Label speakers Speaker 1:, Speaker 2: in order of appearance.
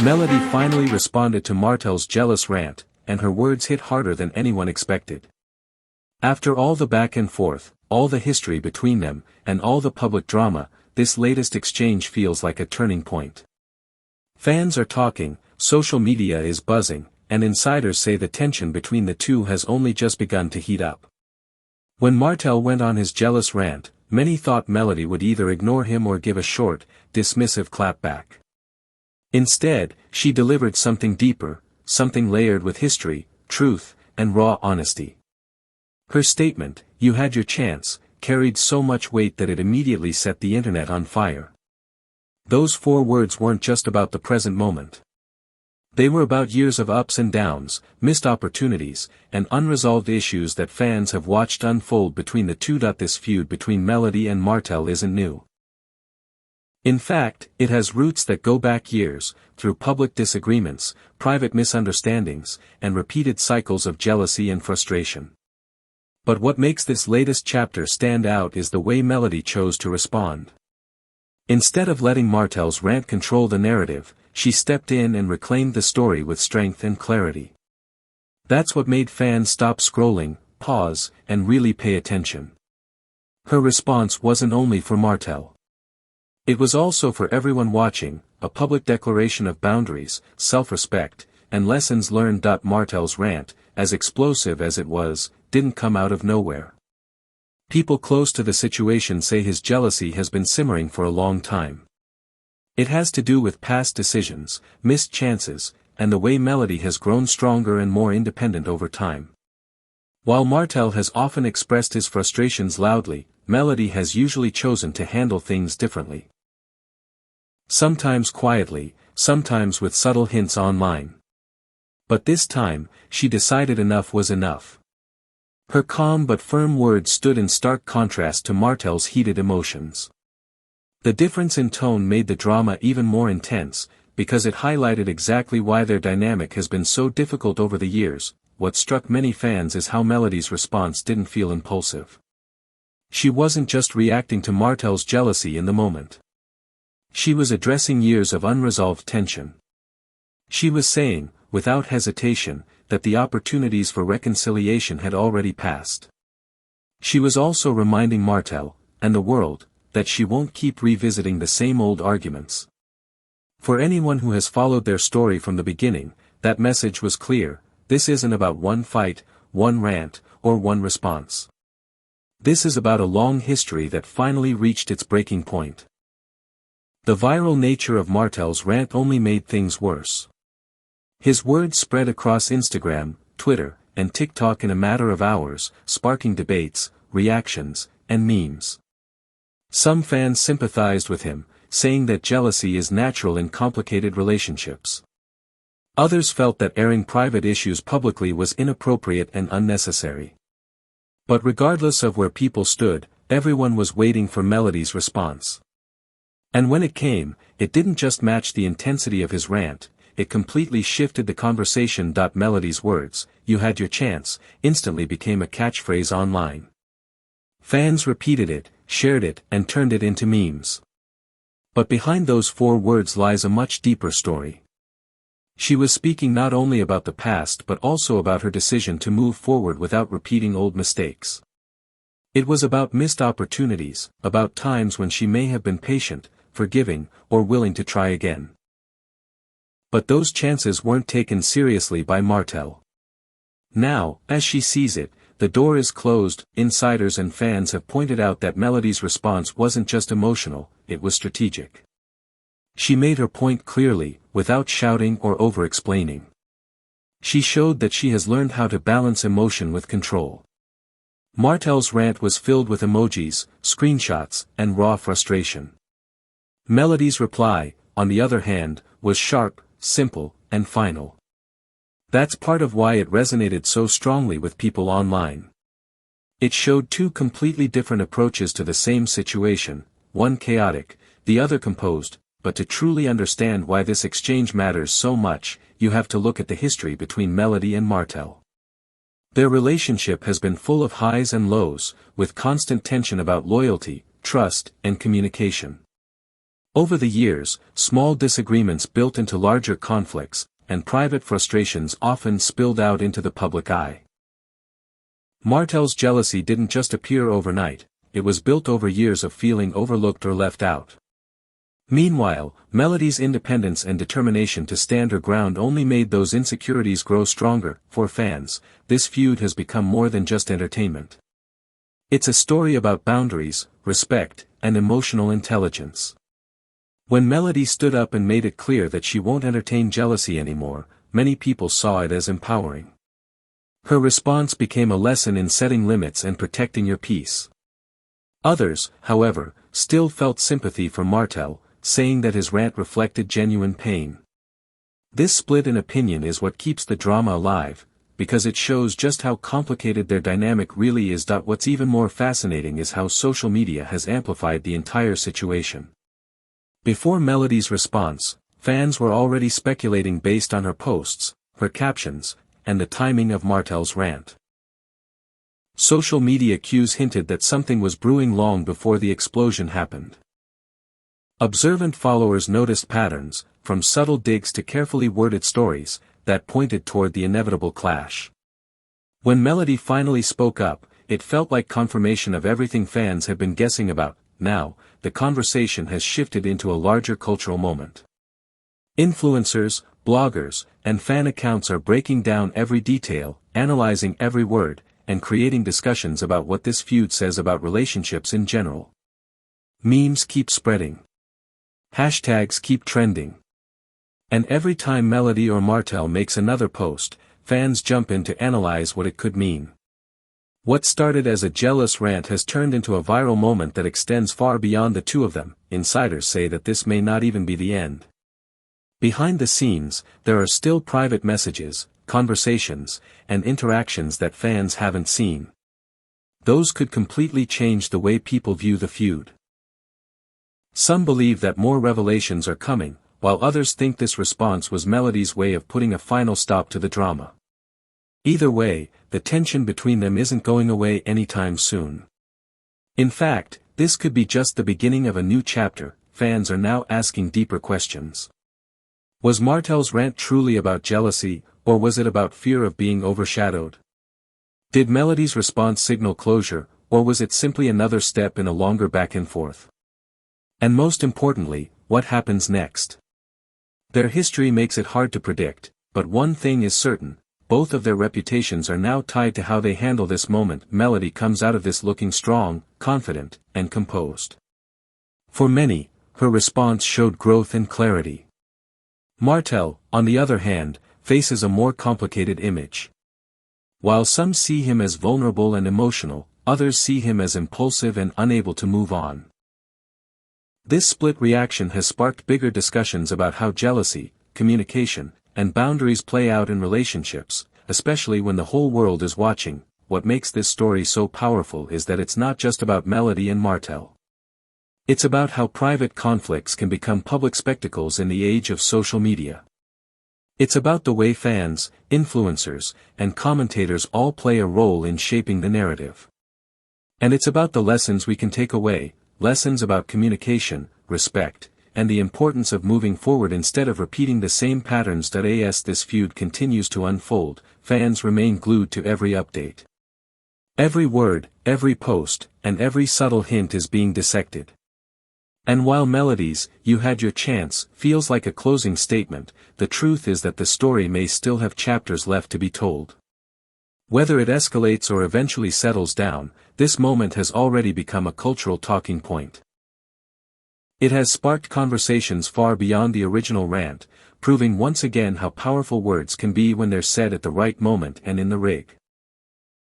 Speaker 1: Melody finally responded to Martell's jealous rant, and her words hit harder than anyone expected. After all the back and forth, all the history between them, and all the public drama, this latest exchange feels like a turning point. Fans are talking, social media is buzzing, and insiders say the tension between the two has only just begun to heat up. When Martell went on his jealous rant, many thought Melody would either ignore him or give a short, dismissive clapback. Instead, she delivered something deeper, something layered with history, truth, and raw honesty. Her statement, "You had your chance," carried so much weight that it immediately set the internet on fire. Those 4 words weren't just about the present moment. They were about years of ups and downs, missed opportunities, and unresolved issues that fans have watched unfold between the two. This feud between Melody and Martell isn't new. In fact, it has roots that go back years, through public disagreements, private misunderstandings, and repeated cycles of jealousy and frustration. But what makes this latest chapter stand out is the way Melody chose to respond. Instead of letting Martell's rant control the narrative, she stepped in and reclaimed the story with strength and clarity. That's what made fans stop scrolling, pause, and really pay attention. Her response wasn't only for Martell. It was also for everyone watching, a public declaration of boundaries, self-respect, and lessons learned. Martell's rant, as explosive as it was, didn't come out of nowhere. People close to the situation say his jealousy has been simmering for a long time. It has to do with past decisions, missed chances, and the way Melody has grown stronger and more independent over time. While Martell has often expressed his frustrations loudly, Melody has usually chosen to handle things differently. Sometimes quietly, sometimes with subtle hints online. But this time, she decided enough was enough. Her calm but firm words stood in stark contrast to Martell's heated emotions. The difference in tone made the drama even more intense, because it highlighted exactly why their dynamic has been so difficult over the years. What struck many fans is how Melody's response didn't feel impulsive. She wasn't just reacting to Martell's jealousy in the moment. She was addressing years of unresolved tension. She was saying, without hesitation, that the opportunities for reconciliation had already passed. She was also reminding Martell, and the world, that she won't keep revisiting the same old arguments. For anyone who has followed their story from the beginning, that message was clear: this isn't about one fight, one rant, or one response. This is about a long history that finally reached its breaking point. The viral nature of Martell's rant only made things worse. His words spread across Instagram, Twitter, and TikTok in a matter of hours, sparking debates, reactions, and memes. Some fans sympathized with him, saying that jealousy is natural in complicated relationships. Others felt that airing private issues publicly was inappropriate and unnecessary. But regardless of where people stood, everyone was waiting for Melody's response. And when it came, it didn't just match the intensity of his rant, it completely shifted the conversation. Melody's words, "You had your chance," instantly became a catchphrase online. Fans repeated it, shared it, and turned it into memes. But behind those 4 words lies a much deeper story. She was speaking not only about the past but also about her decision to move forward without repeating old mistakes. It was about missed opportunities, about times when she may have been patient, forgiving, or willing to try again. But those chances weren't taken seriously by Martell. Now, as she sees it, the door is closed. Insiders and fans have pointed out that Melody's response wasn't just emotional, it was strategic. She made her point clearly, without shouting or over-explaining. She showed that she has learned how to balance emotion with control. Martell's rant was filled with emojis, screenshots, and raw frustration. Melody's reply, on the other hand, was sharp, simple, and final. That's part of why it resonated so strongly with people online. It showed 2 completely different approaches to the same situation, one chaotic, the other composed. But to truly understand why this exchange matters so much, you have to look at the history between Melody and Martell. Their relationship has been full of highs and lows, with constant tension about loyalty, trust, and communication. Over the years, small disagreements built into larger conflicts, and private frustrations often spilled out into the public eye. Martell's jealousy didn't just appear overnight, it was built over years of feeling overlooked or left out. Meanwhile, Melody's independence and determination to stand her ground only made those insecurities grow stronger. For fans, this feud has become more than just entertainment. It's a story about boundaries, respect, and emotional intelligence. When Melody stood up and made it clear that she won't entertain jealousy anymore, many people saw it as empowering. Her response became a lesson in setting limits and protecting your peace. Others, however, still felt sympathy for Martell, saying that his rant reflected genuine pain. This split in opinion is what keeps the drama alive, because it shows just how complicated their dynamic really is. What's even more fascinating is how social media has amplified the entire situation. Before Melody's response, fans were already speculating based on her posts, her captions, and the timing of Martell's rant. Social media cues hinted that something was brewing long before the explosion happened. Observant followers noticed patterns, from subtle digs to carefully worded stories, that pointed toward the inevitable clash. When Melody finally spoke up, it felt like confirmation of everything fans had been guessing about. Now, the conversation has shifted into a larger cultural moment. Influencers, bloggers, and fan accounts are breaking down every detail, analyzing every word, and creating discussions about what this feud says about relationships in general. Memes keep spreading. Hashtags keep trending. And every time Melody or Martell makes another post, fans jump in to analyze what it could mean. What started as a jealous rant has turned into a viral moment that extends far beyond the two of them. Insiders say that this may not even be the end. Behind the scenes, there are still private messages, conversations, and interactions that fans haven't seen. Those could completely change the way people view the feud. Some believe that more revelations are coming, while others think this response was Melody's way of putting a final stop to the drama. Either way, the tension between them isn't going away anytime soon. In fact, this could be just the beginning of a new chapter. Fans are now asking deeper questions. Was Martell's rant truly about jealousy, or was it about fear of being overshadowed? Did Melody's response signal closure, or was it simply another step in a longer back and forth? And most importantly, what happens next? Their history makes it hard to predict, but one thing is certain, both of their reputations are now tied to how they handle this moment. Melody comes out of this looking strong, confident, and composed. For many, her response showed growth and clarity. Martell, on the other hand, faces a more complicated image. While some see him as vulnerable and emotional, others see him as impulsive and unable to move on. This split reaction has sparked bigger discussions about how jealousy, communication, and boundaries play out in relationships, especially when the whole world is watching. What makes this story so powerful is that it's not just about Melody and Martell. It's about how private conflicts can become public spectacles in the age of social media. It's about the way fans, influencers, and commentators all play a role in shaping the narrative. And it's about the lessons we can take away, lessons about communication, respect, and the importance of moving forward instead of repeating the same patterns. As this feud continues to unfold, fans remain glued to every update. Every word, every post, and every subtle hint is being dissected. And while Melody's "You Had Your Chance" feels like a closing statement, the truth is that the story may still have chapters left to be told. Whether it escalates or eventually settles down, this moment has already become a cultural talking point. It has sparked conversations far beyond the original rant, proving once again how powerful words can be when they're said at the right moment and in the rig.